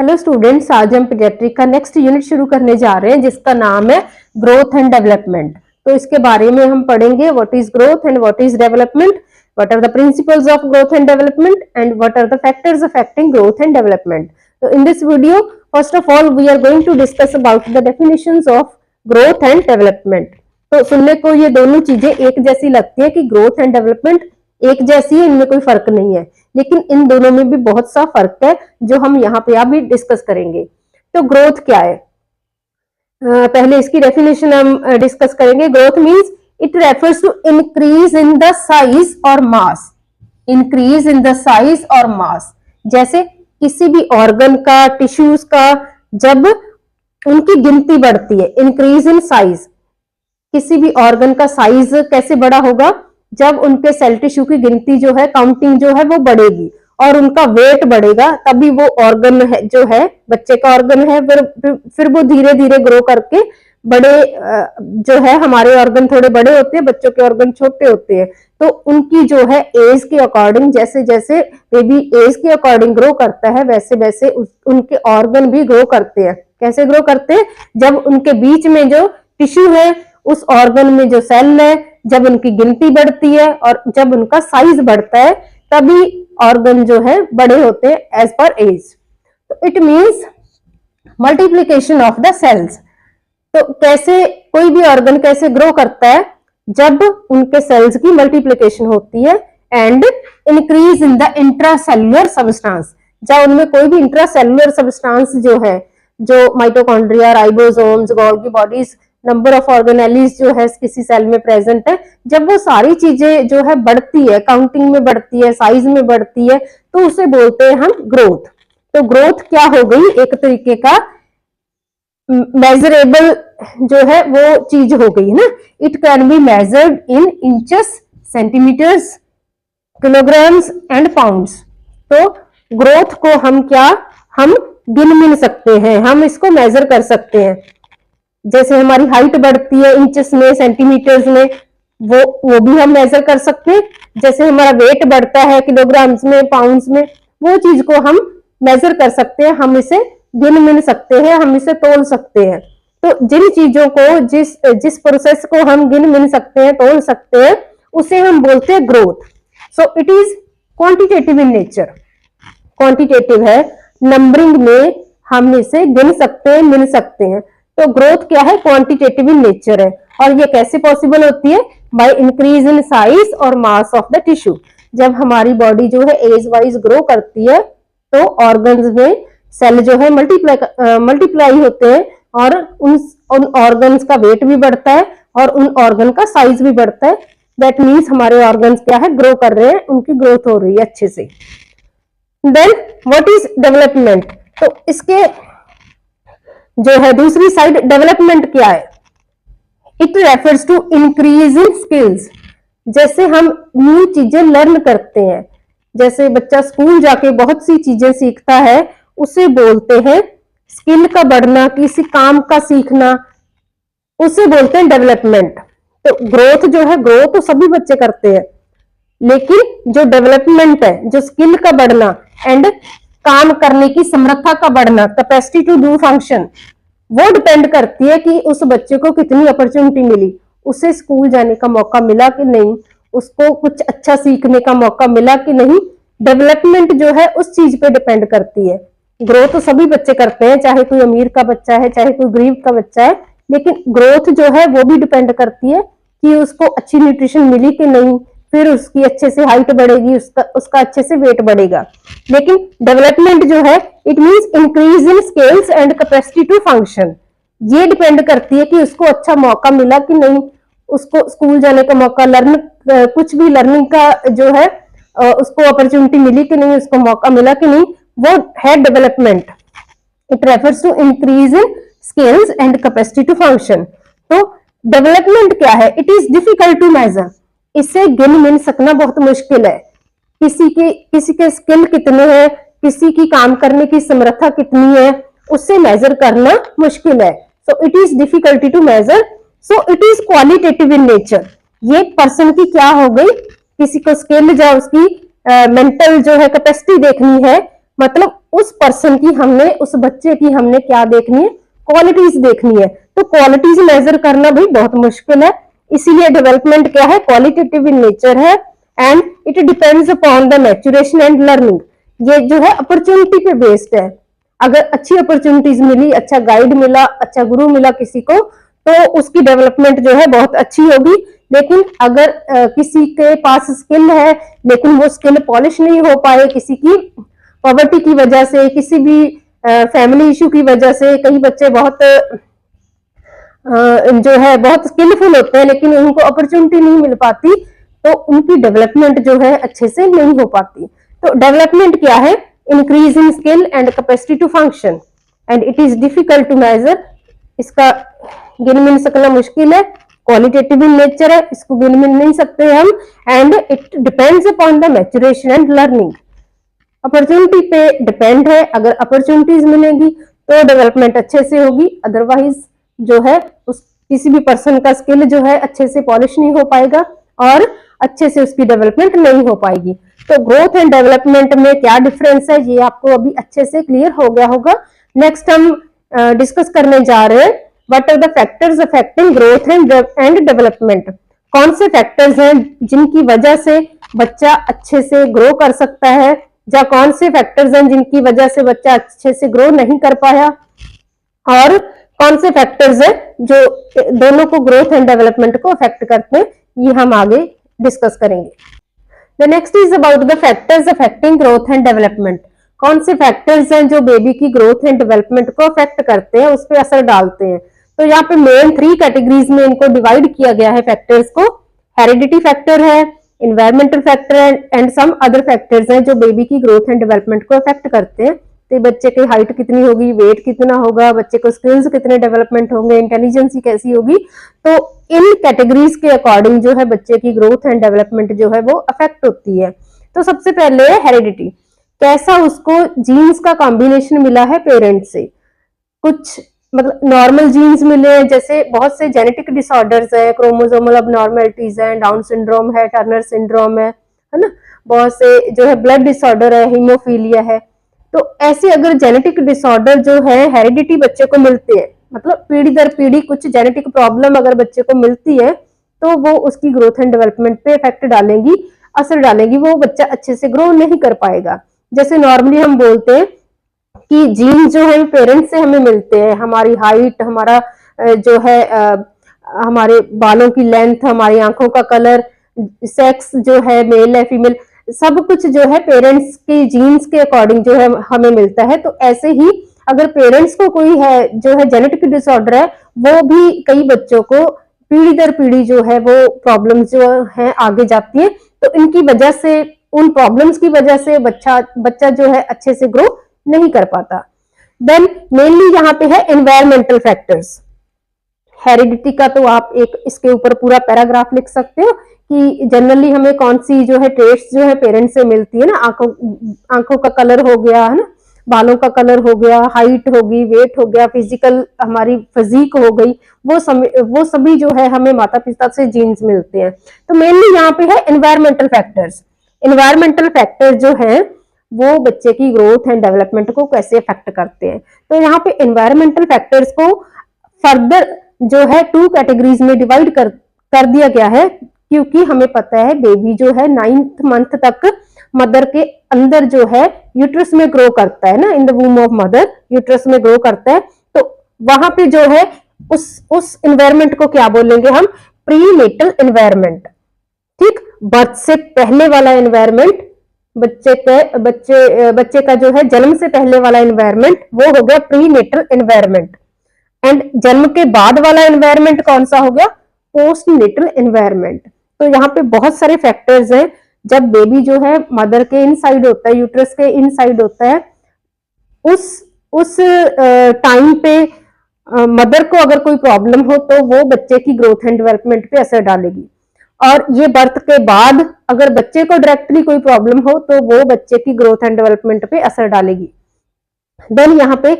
Hello students, आज हम paediatric का नेक्स्ट यूनिट शुरू करने जा रहे हैं जिसका नाम है ग्रोथ एंड डेवलपमेंट। तो इसके बारे में हम पढ़ेंगे what is growth and what is development, what are the principles of growth and development and what are the factors affecting growth and development. तो in this video first of all we are going to discuss about the definitions of growth and development. तो सुनने को ये दोनों चीजें एक जैसी लगती है कि ग्रोथ एंड डेवलपमेंट एक जैसी है, इनमें कोई फर्क नहीं है, लेकिन इन दोनों में भी बहुत सा फर्क है जो हम यहाँ पे अभी डिस्कस करेंगे। तो ग्रोथ क्या है, पहले इसकी डेफिनेशन हम डिस्कस करेंगे। Growth means it refers to increase in the size और mass, increase in the size और मास। जैसे किसी भी ऑर्गन का, टिश्यूज का जब उनकी गिनती बढ़ती है, इंक्रीज इन साइज। किसी भी ऑर्गन का साइज कैसे बड़ा होगा, जब उनके सेल टिश्यू की गिनती जो है, काउंटिंग जो है वो बढ़ेगी और उनका वेट बढ़ेगा, तभी वो ऑर्गन है जो है बच्चे का ऑर्गन है, फिर वो धीरे धीरे ग्रो करके बड़े जो है, हमारे ऑर्गन थोड़े बड़े होते हैं, बच्चों के ऑर्गन छोटे होते हैं। तो उनकी जो है एज के अकॉर्डिंग, जैसे जैसे बेबी एज के अकॉर्डिंग ग्रो करता है वैसे वैसे उनके ऑर्गन भी ग्रो करते हैं। कैसे ग्रो करते हैं, जब उनके बीच में जो टिश्यू है, उस ऑर्गन में जो सेल है, जब उनकी गिनती बढ़ती है और जब उनका साइज बढ़ता है, तभी ऑर्गन जो है बड़े होते हैं एज पर एज। तो it means multiplication of the cells. तो कैसे कोई भी ऑर्गन कैसे ग्रो करता है, जब उनके सेल्स की मल्टीप्लिकेशन होती है and increase in the intracellular substance. जब उनमें कोई भी इंट्रासेल्युलर सब्सटेंस जो है, जो mitochondria, ribosomes, Golgi bodies, number of organelles जो है किसी सेल में प्रेजेंट है, जब वो सारी चीजें जो है बढ़ती है, काउंटिंग में बढ़ती है, साइज में बढ़ती है, तो उसे बोलते हैं हम ग्रोथ। तो ग्रोथ क्या हो गई, एक तरीके का मेजरेबल जो है वो चीज हो गई है ना। It can be measured in inches, centimetres, kilograms and pounds. तो ग्रोथ को हम हम गिन मिन सकते हैं, हम इसको मेजर कर सकते हैं। जैसे हमारी हाइट बढ़ती है इंचेस में, सेंटीमीटर्स में, वो भी हम मेजर कर सकते हैं। जैसे हमारा वेट बढ़ता है किलोग्राम्स में, पाउंड्स में, वो चीज को हम मेजर कर सकते हैं, हम इसे गिन मिन सकते हैं, हम इसे तोल सकते हैं। तो जिन चीजों को, जिस प्रोसेस को हम गिन मिन सकते हैं, तोल सकते हैं, उसे हम बोलते हैं growth. So it is quantitative in nature. Quantitative है, नंबरिंग में हम इसे गिन सकते हैं, मिन सकते हैं। तो ग्रोथ क्या है, क्वांटिटेटिव इन नेचर है। और ये कैसे पॉसिबल होती है, बाय इंक्रीज इन साइज और मास ऑफ द टिश्यू। जब हमारी बॉडी जो है एज वाइज ग्रो करती है, तो ऑर्गन्स में सेल जो है मल्टीप्लाई होते हैं और उन ऑर्गन्स का वेट भी बढ़ता है और उन ऑर्गन का साइज भी बढ़ता है। दैट मीन्स हमारे ऑर्गन्स क्या है, ग्रो कर रहे हैं, उनकी ग्रोथ हो रही है अच्छे से। Then what is development. तो इसके जो है दूसरी साइड, डेवलपमेंट क्या है, it refers to increase in skills. जैसे हम न्यू चीजें लर्न करते हैं, जैसे बच्चा स्कूल जाके बहुत सी चीजें सीखता है, उसे बोलते हैं स्किल का बढ़ना, किसी काम का सीखना, उसे बोलते हैं डेवलपमेंट। तो ग्रोथ जो है, ग्रो तो सभी बच्चे करते हैं, लेकिन जो डेवलपमेंट है, जो स्किल का बढ़ना एंड काम करने की समर्था का बढ़ना, कैपेसिटी टू डू फंक्शन, वो डिपेंड करती है कि उस बच्चे को कितनी अपॉर्चुनिटी मिली, उसे स्कूल जाने का मौका मिला कि नहीं, उसको कुछ अच्छा सीखने का मौका मिला कि नहीं। डेवलपमेंट जो है उस चीज पे डिपेंड करती है। ग्रोथ तो सभी बच्चे करते हैं, चाहे कोई अमीर का बच्चा है, चाहे कोई गरीब का बच्चा है, लेकिन ग्रोथ जो है वो भी डिपेंड करती है कि उसको अच्छी न्यूट्रिशन मिली कि नहीं, फिर उसकी अच्छे से हाइट बढ़ेगी, उसका अच्छे से वेट बढ़ेगा। लेकिन डेवलपमेंट जो है, it means increase in skills and capacity to function. ये डिपेंड करती है कि उसको अच्छा मौका मिला कि नहीं, उसको स्कूल जाने का मौका, कुछ भी लर्निंग का जो है उसको अपॉर्चुनिटी मिली कि नहीं, उसको मौका मिला कि नहीं, वो है development. It refers to increase in skills and capacity to function. तो डेवलपमेंट क्या है, it is difficult to measure. इसे गिन मिन सकना बहुत मुश्किल है। किसी के स्किल कितने हैं, किसी की काम करने की समर्था कितनी है, उससे मेजर करना मुश्किल है। So it is difficulty to measure. So it is qualitative in nature. ये पर्सन की क्या हो गई, किसी को स्किल या उसकी मेंटल जो है कैपेसिटी देखनी है, मतलब उस पर्सन की हमने, उस बच्चे की हमने क्या देखनी है, क्वालिटीज देखनी है। तो क्वालिटीज मेजर करना भी बहुत मुश्किल है, इसीलिए डेवलपमेंट क्या है, क्वालिटेटिव इन नेचर है and it depends upon the maturation and learning. ये जो है अपॉर्चुनिटी पे बेस्ड है। अगर अच्छी अपॉर्चुनिटीज मिली, अच्छा गाइड मिला, अच्छा गुरु मिला किसी को, तो उसकी डेवलपमेंट जो है बहुत अच्छी होगी। लेकिन अगर किसी के पास स्किल है लेकिन वो स्किल पॉलिश नहीं हो पाए, किसी की पॉवर्टी की वजह से, किसी भी फैमिली इशू की वजह से, कई बच्चे बहुत जो है बहुत स्किलफुल होते हैं लेकिन उनको अपॉर्चुनिटी नहीं मिल पाती, तो उनकी डेवलपमेंट जो है अच्छे से नहीं हो पाती। तो डेवलपमेंट क्या है, increase in skill and capacity to function and it is difficult to measure. इसका गिन मिल सकना मुश्किल है, क्वालिटेटिव इन नेचर है, इसको गिन मिल नहीं सकते हम, and it depends upon the maturation and learning. Opportunity पे डिपेंड है, अगर अपॉर्चुनिटीज मिलेगी तो डेवलपमेंट अच्छे से होगी, अदरवाइज जो है उस किसी भी पर्सन का स्किल जो है अच्छे से पॉलिश नहीं हो पाएगा और अच्छे से उसकी डेवलपमेंट नहीं हो पाएगी। तो ग्रोथ एंड डेवलपमेंट में क्या डिफरेंस है, ये आपको अभी अच्छे से क्लियर हो गया होगा। नेक्स्ट हम डिस्कस करने जा रहे हैं, what are the factors affecting growth and development. कौन से फैक्टर्स हैं जिनकी वजह से बच्चा अच्छे से ग्रो कर सकता है, या कौन से फैक्टर्स हैं जिनकी वजह से बच्चा अच्छे से ग्रो नहीं कर पाया, और कौन से फैक्टर्स हैं जो दोनों को ग्रोथ एंड डेवलपमेंट को अफेक्ट करते हैं, ये हम आगे डिस्कस करेंगे। The next is about the factors affecting growth and development. कौन से फैक्टर्स हैं जो बेबी की ग्रोथ एंड डेवलपमेंट को अफेक्ट करते हैं, उस पर असर डालते हैं। तो यहाँ पे मेन 3 कैटेगरीज में इनको डिवाइड किया गया है फैक्टर्स को। हेरिडिटी फैक्टर है, environmental factor and some other factors हैं जो बेबी की ग्रोथ एंड डेवलपमेंट को अफेक्ट करते हैं। तो बच्चे की हाइट कितनी होगी, वेट कितना होगा, बच्चे को स्किल्स कितने डेवलपमेंट होंगे, इंटेलिजेंसी कैसी होगी, तो इन कैटेगरीज के अकॉर्डिंग जो है बच्चे की ग्रोथ एंड डेवलपमेंट जो है वो अफेक्ट होती है। तो सबसे पहले हेरिडिटी, कैसा उसको जीन्स का कॉम्बिनेशन मिला है पेरेंट्स से। कुछ मतलब नॉर्मल जीन्स मिले हैं, जैसे बहुत से जेनेटिक डिसऑर्डर्स है, क्रोमोसोमल अबनॉर्मलिटीज है, डाउन सिंड्रोम है, टर्नर सिंड्रोम है ना, बहुत से जो है ब्लड डिसऑर्डर है, हीमोफीलिया है। तो ऐसे अगर जेनेटिक डिसऑर्डर जो है हेरिडिटी बच्चे को मिलते हैं, मतलब पीढ़ी दर पीढ़ी कुछ जेनेटिक प्रॉब्लम अगर बच्चे को मिलती है, तो वो उसकी ग्रोथ एंड डेवलपमेंट पे इफेक्ट डालेंगी, असर डालेंगी, वो बच्चा अच्छे से ग्रो नहीं कर पाएगा। जैसे नॉर्मली हम बोलते हैं कि जीन जो है पेरेंट्स से हमें मिलते हैं, हमारी हाइट, हमारा जो है हमारे बालों की लेंथ, हमारी आंखों का कलर, सेक्स जो है मेल है फीमेल, सब कुछ जो है पेरेंट्स की जीन्स के अकॉर्डिंग जो है हमें मिलता है। तो ऐसे ही अगर पेरेंट्स को कोई है जो है जेनेटिक डिसऑर्डर है, वो भी कई बच्चों को पीढ़ी दर पीढ़ी जो है वो प्रॉब्लम्स जो है आगे जाती है। तो इनकी वजह से, उन प्रॉब्लम्स की वजह से बच्चा जो है अच्छे से ग्रो नहीं कर पाता। देन मेनली यहाँ पे है एनवायरमेंटल फैक्टर्स। हेरिडिटी का तो आप एक इसके ऊपर पूरा पैराग्राफ लिख सकते हो कि जनरली हमें कौन सी जो है ट्रेट्स जो है पेरेंट्स से मिलती है ना, आंखों का कलर हो गया है ना, बालों का कलर हो गया, हाइट होगी, वेट हो गया, फिजिकल हमारी फिजिक हो गई, वो सभी जो है हमें माता पिता से जीन्स मिलते हैं। तो मेनली यहाँ पे है एनवायरमेंटल फैक्टर्स। एनवायरमेंटल फैक्टर जो है वो बच्चे की ग्रोथ एंड डेवलपमेंट को कैसे अफेक्ट करते हैं। तो यहाँ पे एनवायरमेंटल फैक्टर्स को फर्दर जो है 2 कैटेगरीज में डिवाइड कर दिया गया है, क्योंकि हमें पता है बेबी जो है 9th मंथ तक मदर के अंदर जो है यूट्रस में ग्रो करता है ना, in the वूम of mother uterus में ग्रो करता है। तो वहां पे जो है उस एनवायरमेंट को क्या बोलेंगे हम, प्रीनेटल एनवायरमेंट। ठीक, बर्थ से पहले वाला एनवायरमेंट, बच्चे का जो है जन्म से पहले वाला एनवायरमेंट वो हो गया प्रीनेटल एनवायरमेंट। एंड जन्म के बाद वाला एनवायरमेंट कौन सा हो गया, पोस्ट नेटल एनवायरमेंट। तो यहाँ पे बहुत सारे फैक्टर्स हैं। जब बेबी जो है मदर के इनसाइड होता है, यूट्रस के इनसाइड होता है, उस टाइम पे मदर को अगर कोई प्रॉब्लम हो तो वो बच्चे की ग्रोथ एंड डेवलपमेंट पे असर डालेगी। और ये बर्थ के बाद अगर बच्चे को डायरेक्टली कोई प्रॉब्लम हो तो वो बच्चे की ग्रोथ एंड डेवलपमेंट पे असर डालेगी। देन यहाँ पे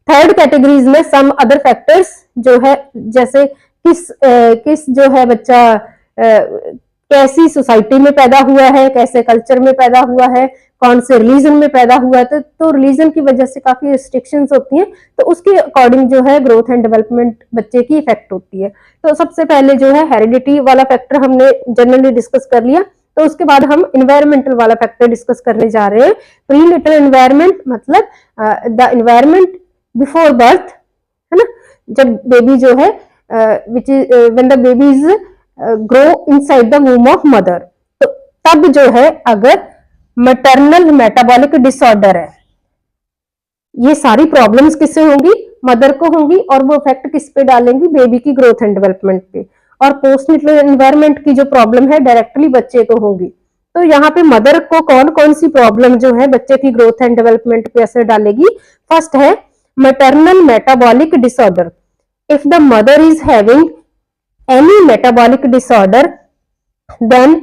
थर्ड कैटेगरीज में सम अदर फैक्टर्स जो है, जैसे किस जो है बच्चा कैसी सोसाइटी में पैदा हुआ है, कैसे कल्चर में पैदा हुआ है, कौन से रिलीजन में पैदा हुआ था, तो रिलीजन की वजह से काफी रिस्ट्रिक्शंस होती हैं, तो उसके अकॉर्डिंग जो है ग्रोथ एंड डेवलपमेंट बच्चे की इफेक्ट होती है। तो सबसे पहले जो है हेरिडिटी वाला फैक्टर हमने जनरली डिस्कस कर लिया, तो उसके बाद हम इन्वायरमेंटल वाला फैक्टर डिस्कस करने जा रहे हैं। प्रीनेटल इन्वायरमेंट मतलब द इन्वायरमेंट बिफोर बर्थ, है ना, जब बेबी जो है which is when the baby is grow inside the वूम of mother, तो तब जो है अगर मैटरनल मेटाबॉलिक डिसऑर्डर है, ये सारी प्रॉब्लम्स किससे होंगी, मदर को होंगी, और वो इफेक्ट किस पे डालेंगी, बेबी की ग्रोथ एंड डेवलपमेंट पे। और पोस्टनेटल एनवायरनमेंट की जो प्रॉब्लम है डायरेक्टली बच्चे को होंगी। तो यहाँ पे मदर को कौन कौन सी प्रॉब्लम जो है बच्चे की ग्रोथ एंड डेवलपमेंट पे असर डालेगी। फर्स्ट है maternal metabolic disorder. If the mother is having any metabolic disorder, then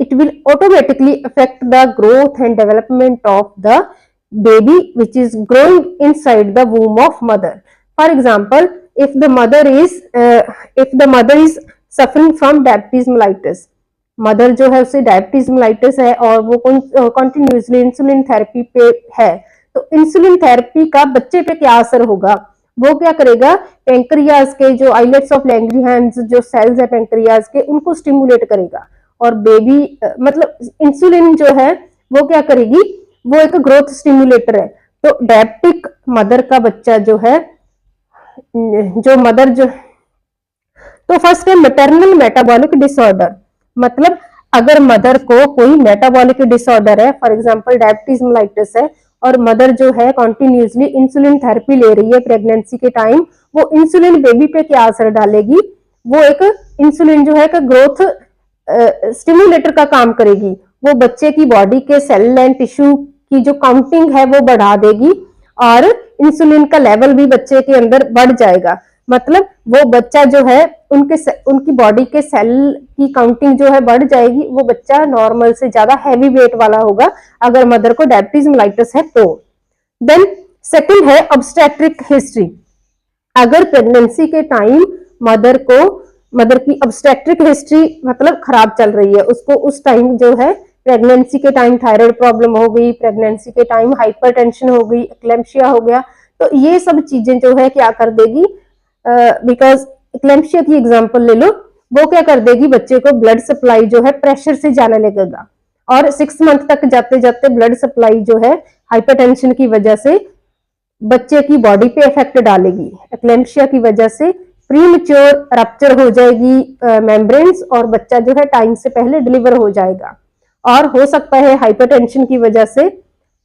it will automatically affect the growth and development of the baby which is growing inside the womb of mother. For example, if the mother is suffering from diabetes mellitus, mother जो है उसे diabetes mellitus है और वो continuously insulin therapy पे है, तो insulin therapy का बच्चे पे क्या असर होगा, वो क्या करेगा, पेंक्रियाज के जो आइलेट्स ऑफ लैंग्रीहांस जो सेल्स है पेंक्रियाज के, उनको स्टिमुलेट करेगा। और बेबी मतलब इंसुलिन जो है वो क्या करेगी, वो एक ग्रोथ स्टिमुलेटर है। तो डायबिटिक मदर का बच्चा जो है, जो मदर जो, तो फर्स्ट है मैटरनल मेटाबॉलिक डिसऑर्डर, मतलब अगर मदर को कोई मेटाबॉलिक डिसऑर्डर है, फॉर एग्जांपल डायबिटीज मेलाइटिस है, और मदर जो है कॉन्टिन्यूसली इंसुलिन थेरेपी ले रही है प्रेगनेंसी के टाइम, वो इंसुलिन बेबी पे क्या असर डालेगी, वो एक इंसुलिन जो है ग्रोथ स्टिमुलेटर का काम करेगी। वो बच्चे की बॉडी के सेल एंड टिश्यू की जो काउंटिंग है वो बढ़ा देगी, और इंसुलिन का लेवल भी बच्चे के अंदर बढ़ जाएगा। मतलब वो बच्चा जो है उनकी बॉडी के सेल की काउंटिंग जो है बढ़ जाएगी, वो बच्चा नॉर्मल से ज्यादा हैवी वेट वाला होगा अगर मदर को डायबिटीज मेलाइटिस है तो। देन सेकंड है ऑब्स्टेट्रिक हिस्ट्री। अगर प्रेगनेंसी के टाइम मदर की ऑब्स्टेट्रिक हिस्ट्री मतलब खराब चल रही है, उसको उस टाइम जो है प्रेगनेंसी के टाइम थायराइड प्रॉब्लम हो गई, प्रेगनेंसी के टाइम हाइपरटेंशन हो गई, एक्लेम्शिया हो गया, तो ये सब चीजें जो है क्या कर देगी, बिकॉज एक्लेम्शिया की एग्जांपल ले लो, वो क्या कर देगी, बच्चे को ब्लड सप्लाई जो है प्रेशर से जाने लगेगा, और 6 मंथ तक जाते जाते ब्लड सप्लाई जो है हाइपरटेंशन की वजह से बच्चे की बॉडी पे इफेक्ट डालेगी। एक्लेम्शिया की वजह से प्रीमेच्योर रप्चर हो जाएगी मेम्ब्रेन्स, और बच्चा जो है टाइम से पहले डिलीवर हो जाएगा। और हो सकता है हाइपरटेंशन की वजह से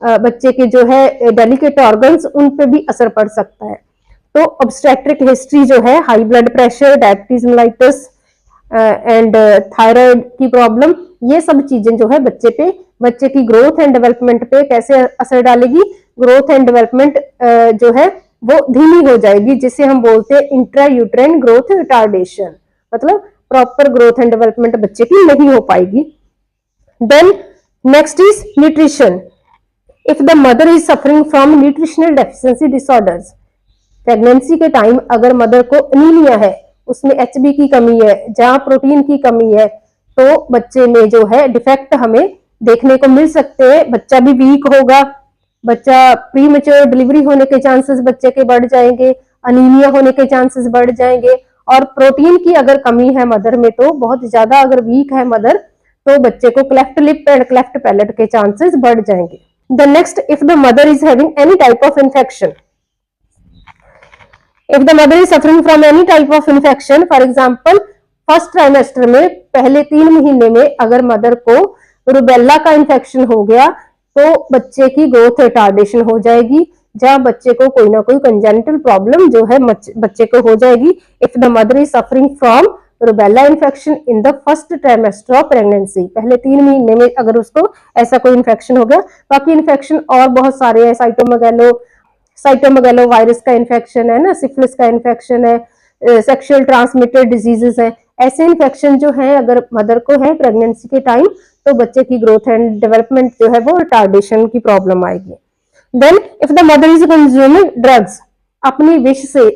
बच्चे के जो है डेलिकेट ऑर्गन्स उन पे भी असर पड़ सकता है। तो ऑब्स्टेट्रिक हिस्ट्री जो है, high blood pressure, diabetes mellitus and thyroid की प्रॉब्लम, ये सब चीजें जो है बच्चे की ग्रोथ एंड डेवलपमेंट पे कैसे असर डालेगी, ग्रोथ एंड डेवलपमेंट जो है वो धीमी हो जाएगी, जिसे हम बोलते हैं इंट्रा यूट्राइन ग्रोथ रिटार्डेशन, मतलब प्रॉपर ग्रोथ एंड डेवलपमेंट बच्चे की नहीं हो पाएगी। Then next is nutrition. If the mother is suffering from nutritional deficiency disorders, pregnancy के टाइम अगर मदर को एनीमिया है, उसमें एचबी की कमी है, जहां प्रोटीन की कमी है, तो बच्चे में जो है डिफेक्ट हमें देखने को मिल सकते हैं। बच्चा भी वीक होगा, बच्चा प्रीमेच्योर डिलीवरी होने के चांसेस बच्चे के बढ़ जाएंगे, अनीमिया होने के चांसेस बढ़ जाएंगे, और प्रोटीन की अगर कमी है मदर में तो बहुत ज्यादा, अगर वीक है मदर तो बच्चे को cleft lip and cleft palate के चांसेस बढ़ जाएंगे। The next, if the mother is having any type of infection, if the mother is suffering from any type of infection, for example first trimester में पहले 3 महीने में अगर mother को rubella का इन्फेक्शन हो गया, तो बच्चे की ग्रोथ रिटार्डेशन हो जाएगी, जहां बच्चे को कोई ना कोई कंजेनिटल प्रॉब्लम जो है बच्चे को हो जाएगी। If the mother is suffering from rubella infection in the first trimester of pregnancy, पहले 3 महीने में अगर उसको ऐसा कोई इन्फेक्शन हो गया। बाकी इन्फेक्शन और बहुत सारे हैं, साइटोमेगालो वायरस का इन्फेक्शन है ना, सिफिलिस का इन्फेक्शन है, सेक्सुअल ट्रांसमिटेड डिजीजेस है। ऐसे इन्फेक्शन जो है अगर मदर को है प्रेगनेंसी के टाइम, तो बच्चे की ग्रोथ एंड डेवलपमेंट जो है वो रिटार्डेशन की प्रॉब्लम आएगी। Then if the mother is consuming drugs, अपनी विश से,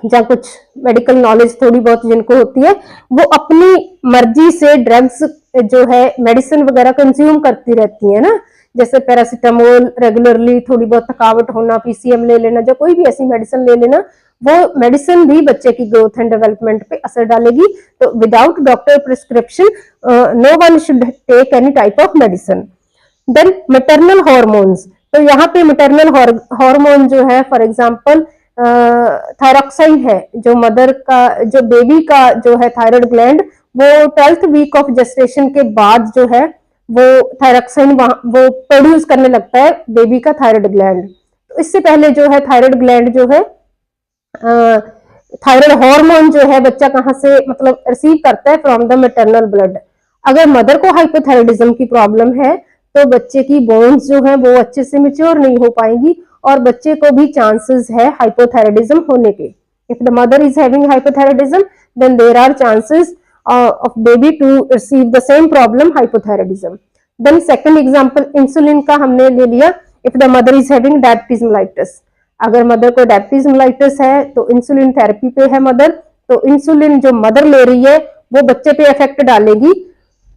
या कुछ मेडिकल नॉलेज थोड़ी बहुत जिनको होती है, वो अपनी मर्जी से ड्रग्स जो है मेडिसिन वगैरह कंज्यूम करती रहती है ना, जैसे पैरासिटामोल रेगुलरली, थोड़ी बहुत थकावट होना, पीसीएम ले लेना, जो कोई भी ऐसी मेडिसिन ले लेना, वो मेडिसिन भी बच्चे की ग्रोथ एंड डेवलपमेंट पे असर डालेगी। तो without doctor prescription no one should take any type of medicine. Then maternal hormones, तो यहाँ पे मैटरनल हार्मोन जो है, फॉर एग्जांपल थायरॉक्साइन है, जो मदर का, जो बेबी का जो है थायराइड ग्लैंड, वो 12th वीक ऑफ जेस्टेशन के बाद जो है वो थायरॉक्साइन वो प्रोड्यूस करने लगता है बेबी का थायराइड ग्लैंड। तो इससे पहले जो है थायराइड ग्लैंड जो है, थायराइड हार्मोन जो है बच्चा कहाँ से मतलब रिसीव करता है, फ्रॉम द मैटरनल ब्लड। अगर मदर को हाइपोथायराइडिज्म की प्रॉब्लम है तो बच्चे की बोन्स जो है वो अच्छे से मैच्योर नहीं हो पाएंगी और बच्चे को भी चांसेस है हाइपोथायराइडिज्म होने के। If the mother is having hypothyroidism then there are chances of baby to receive the same problem, hypothyroidism. Then second example, insulin का हमने ले लिया। if the mother is having diabetes mellitus, अगर mother को diabetes mellitus है तो insulin therapy पे है मदर, तो इंसुलिन जो मदर ले रही है वो बच्चे पे इफेक्ट डालेगी।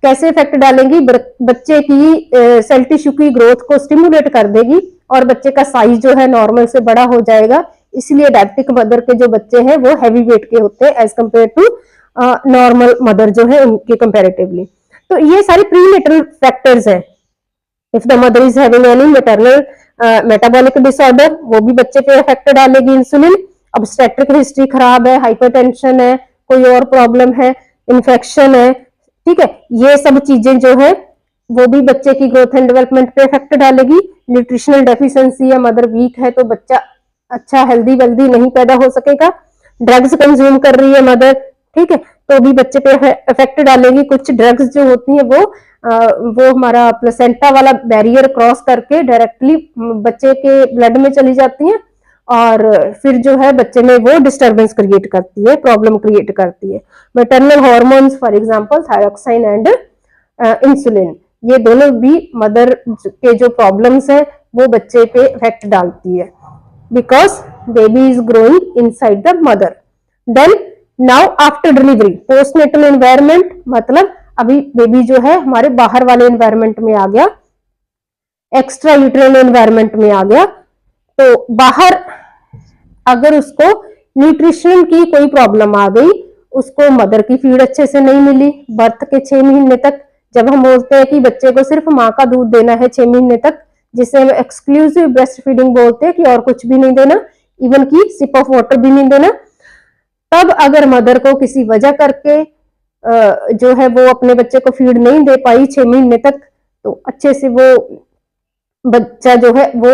कैसे इफेक्ट डालेगी? बच्चे की सेल टिश्यू की ग्रोथ को स्टिमुलेट कर देगी और बच्चे का साइज जो है नॉर्मल से बड़ा हो जाएगा। इसलिए डायबिटिक मदर के जो बच्चे हैं वो हैवी वेट के होते हैं as compare to normal mother जो है उनके कंपैरेटिवली। तो ये सारे प्रीनेटल फैक्टर्स हैं। If the mother is having any maternal metabolic disorder, वो भी बच्चे पे इफेक्ट डालेगी इंसुलिन। ऑब्स्टेट्रिक हिस्ट्री खराब है, हाइपरटेंशन है, कोई और प्रॉब्लम है, इन्फेक्शन है, ठीक है, ये सब चीजें जो है वो भी बच्चे की ग्रोथ एंड डेवलपमेंट पे इफेक्ट डालेगी। न्यूट्रिशनल डेफिशिएंसी है, मदर वीक है तो बच्चा अच्छा हेल्दी वेल्दी नहीं पैदा हो सकेगा। ड्रग्स कंज्यूम कर रही है मदर, ठीक है, तो भी बच्चे पे इफेक्ट डालेगी। कुछ ड्रग्स जो होती है वो हमारा प्लेसेंटा वाला बैरियर क्रॉस करके डायरेक्टली बच्चे के ब्लड में चली जाती हैं और फिर जो है बच्चे में वो डिस्टरबेंस क्रिएट करती है, प्रॉब्लम क्रिएट करती है। Maternal hormones for example thyroxine and insulin, ये दोनों भी मदर के जो प्रॉब्लम्स है वो बच्चे पे इफेक्ट डालती है because baby is growing inside the mother. Then now after delivery, postnatal environment, मतलब अभी बेबी जो है हमारे बाहर वाले एनवायरनमेंट में आ गया, एक्स्ट्रा यूट्राइन एनवायरनमेंट में आ गया। तो बाहर अगर उसको न्यूट्रिशन की कोई प्रॉब्लम आ गई, उसको मदर की फीड अच्छे से नहीं मिली बर्थ के 6 महीने तक, जब हम बोलते हैं कि बच्चे को सिर्फ माँ का दूध देना है 6 महीने तक, जिसे हम एक्सक्लूसिव ब्रेस्ट फीडिंग बोलते हैं कि और कुछ भी नहीं देना, इवन की सिप ऑफ वाटर भी नहीं देना, तब अगर मदर को किसी वजह करके जो है वो अपने बच्चे को फीड नहीं दे पाई 6 महीने तक, तो अच्छे से वो बच्चा जो है वो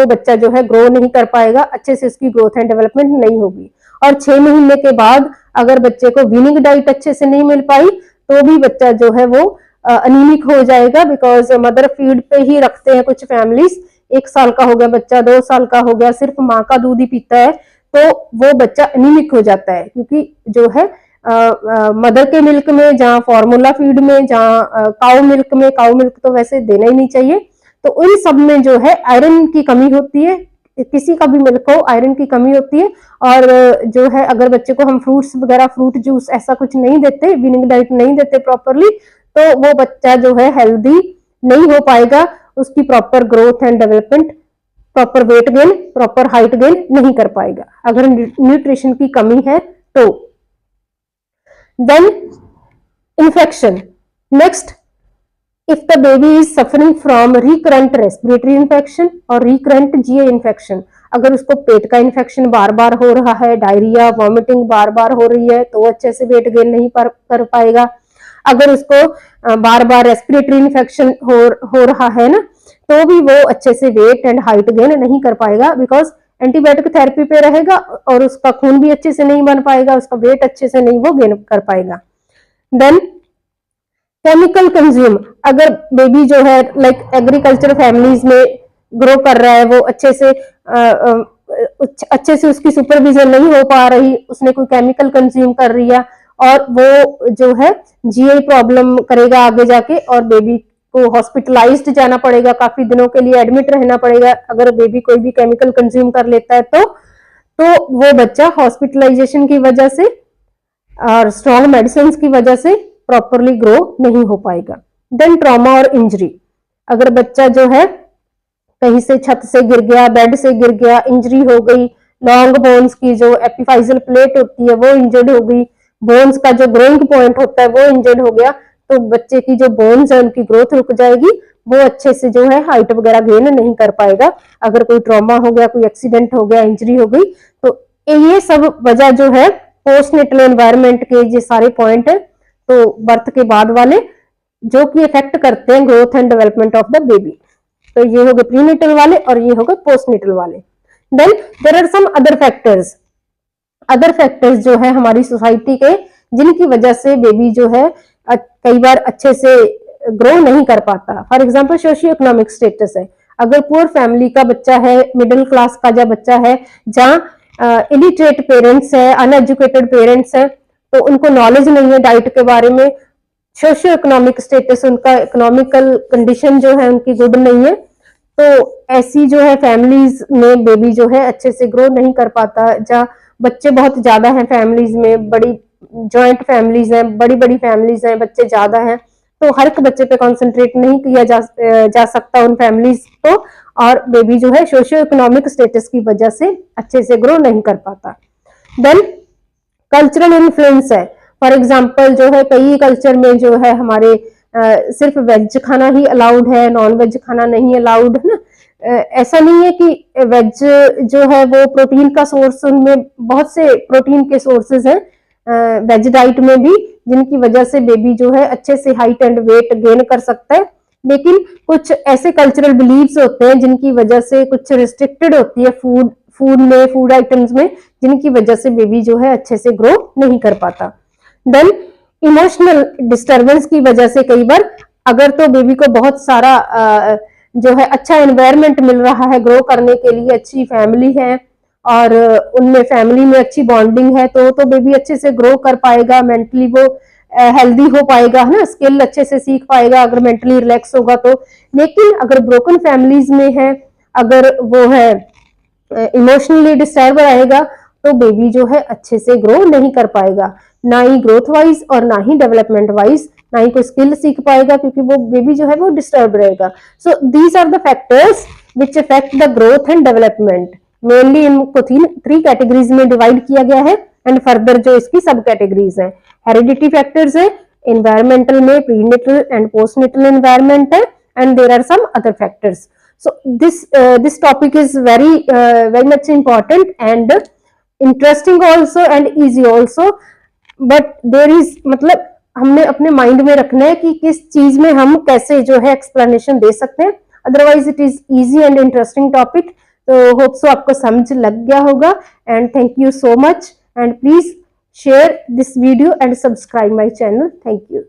बच्चा जो है ग्रो नहीं कर पाएगा, अच्छे से उसकी ग्रोथ एंड डेवलपमेंट नहीं होगी। और 6 महीने के बाद अगर बच्चे को वीनिंग डाइट अच्छे से नहीं मिल पाई तो भी बच्चा जो है वो अनीमिक हो जाएगा, बिकॉज मदर फीड पे ही रखते हैं कुछ फैमिलीज। 1 साल का हो गया बच्चा, 2 साल का हो गया, सिर्फ माँ का दूध ही पीता है, तो वो बच्चा अनीमिक हो जाता है, क्योंकि जो है मदर के मिल्क में, जहाँ फॉर्मूला फीड में, जहाँ काउ मिल्क तो वैसे देना ही नहीं चाहिए, तो उन सब में जो है आयरन की कमी होती है, किसी का भी मिल्क हो आयरन की कमी होती है। और जो है अगर बच्चे को हम फ्रूट्स वगैरह, फ्रूट जूस ऐसा कुछ नहीं देते, वीनिंग डाइट नहीं देते प्रॉपरली, तो वो बच्चा जो है हेल्दी नहीं हो पाएगा, उसकी proper growth and development, proper weight gain, proper height gain नहीं कर पाएगा अगर न्यूट्रिशन की कमी है तो। Then infection, next, if the baby is suffering from recurrent respiratory infection और recurrent GI infection, अगर उसको पेट का इन्फेक्शन बार बार हो रहा है, डायरिया वॉमिटिंग बार बार हो रही है, तो अच्छे से वेट गेन नहीं कर पाएगा। अगर उसको बार बार रेस्पिरेटरी इन्फेक्शन हो रहा है ना, तो भी वो अच्छे से वेट एंड हाइट गेन नहीं कर पाएगा, बिकॉज एंटीबायोटिक थेरेपी पे रहेगा और उसका खून भी अच्छे से नहीं बन पाएगा, उसका वेट अच्छे से नहीं वो गेन कर पाएगा। देन केमिकल कंज्यूम, अगर बेबी जो है लाइक एग्रीकल्चर फैमिलीज में ग्रो कर रहा है, वो अच्छे से उसकी सुपरविजन नहीं हो पा रही, उसने कोई केमिकल कंज्यूम कर रही है और वो जो है जीआई प्रॉब्लम करेगा आगे जाके, और बेबी को हॉस्पिटलाइज्ड जाना पड़ेगा, काफी दिनों के लिए एडमिट रहना पड़ेगा अगर बेबी कोई भी केमिकल कंज्यूम कर लेता है तो वो बच्चा हॉस्पिटलाइजेशन की वजह से और स्ट्रॉन्ग मेडिसिन की वजह से प्रॉपरली ग्रो नहीं हो पाएगा। देन ट्रॉमा और इंजरी, अगर बच्चा जो है कहीं से छत से गिर गया, बेड से गिर गया, इंजरी हो गई, लॉन्ग बोन्स की जो एपिफाइजल प्लेट होती है वो इंजर्ड हो गई, बोन्स का जो ग्रोइंग पॉइंट होता है वो इंजर्ड हो गया, तो बच्चे की जो बोन्स है उनकी ग्रोथ रुक जाएगी, वो अच्छे से जो है हाइट वगैरह गेन नहीं कर पाएगा। अगर कोई ट्रॉमा हो गया, कोई एक्सीडेंट हो गया, इंजरी हो गई, तो ये सब वजह जो है पोस्टनेटल एनवायरनमेंट के ये सारे पॉइंट है, तो बर्थ के बाद वाले, जो कि इफेक्ट करते हैं growth and development of the baby. तो ये हो गए प्रीनेटल वाले और ये हो गए पोस्टनेटल वाले। Then there are some other factors, other factors जो है हमारी सोसाइटी के, जिनकी वजह से बेबी जो है कई बार अच्छे से ग्रो नहीं कर पाता। For example socio economic status है, अगर पुअर फैमिली का बच्चा है, मिडिल क्लास का जब बच्चा है, जहाँ इलिटरेट पेरेंट्स है, अनएजुकेटेड पेरेंट्स है, तो उनको नॉलेज नहीं है डाइट के बारे में, सोशियो इकोनॉमिक स्टेटस, उनका इकोनॉमिकल कंडीशन जो है उनकी गुड नहीं है, तो ऐसी जो है फैमिलीज में बेबी जो है अच्छे से ग्रो नहीं कर पाता। जहाँ बच्चे बहुत ज्यादा हैं फैमिलीज में, बड़ी जॉइंट फैमिलीज हैं, बड़ी बड़ी फैमिलीज हैं, बच्चे ज्यादा हैं, तो हर एक बच्चे पे कॉन्सेंट्रेट नहीं किया जा सकता उन फैमिलीज को, और बेबी जो है सोशियो इकोनॉमिक स्टेटस की वजह से अच्छे से ग्रो नहीं कर पाता। देन कल्चरल इन्फ्लुएंस है, फॉर एग्जाम्पल जो है कई कल्चर में जो है हमारे सिर्फ वेज खाना ही अलाउड है, नॉन वेज खाना नहीं अलाउड है ना। ऐसा नहीं है कि वेज जो है वो प्रोटीन का सोर्स, उनमें बहुत से प्रोटीन के सोर्सेज हैं वेज डाइट में भी, जिनकी वजह से बेबी जो है अच्छे से हाइट एंड वेट गेन कर सकता है। लेकिन कुछ ऐसे कल्चरल बिलीव्स होते हैं जिनकी वजह से कुछ रिस्ट्रिक्टेड होती है फूड आइटम्स में, जिनकी वजह से बेबी जो है अच्छे से ग्रो नहीं कर पाता। देन इमोशनल डिस्टर्बेंस की वजह से कई बार, अगर तो बेबी को बहुत सारा जो है अच्छा एनवायरनमेंट मिल रहा है ग्रो करने के लिए, अच्छी फैमिली है और उनमें फैमिली में अच्छी बॉन्डिंग है, तो बेबी अच्छे से ग्रो कर पाएगा, मेंटली वो हेल्दी हो पाएगा, है ना, स्किल अच्छे से सीख पाएगा अगर मेंटली रिलैक्स होगा तो। लेकिन अगर ब्रोकन फैमिलीज में है, अगर वो है इमोशनली डिस्टर्ब रहेगा, तो बेबी जो है अच्छे से ग्रो नहीं कर पाएगा, ना ही ग्रोथ वाइज और ना ही डेवलपमेंट वाइज, ना ही कोई स्किल सीख पाएगा, क्योंकि वो बेबी जो है वो डिस्टर्ब रहेगा। So these are the factors which affect the growth and development. Mainly इनको थ्री कैटेगरीज में डिवाइड किया गया है, एंड फर्दर जो इसकी सब कैटेगरीज है, हेरिडिटी फैक्टर्स है, एनवायरमेंटल में प्रीनेटल एंड पोस्टनेटल एनवायरमेंट है, and there are some other factors. So this topic is very much important and interesting also and easy also, but there is मतलब हमने अपने माइंड में रखना है कि किस चीज में हम कैसे जो है एक्सप्लेनेशन दे सकते हैं, otherwise it is easy and interesting topic. तो होप सो आपको समझ लग गया होगा, and thank you so much, and please share this video and subscribe my channel. Thank you.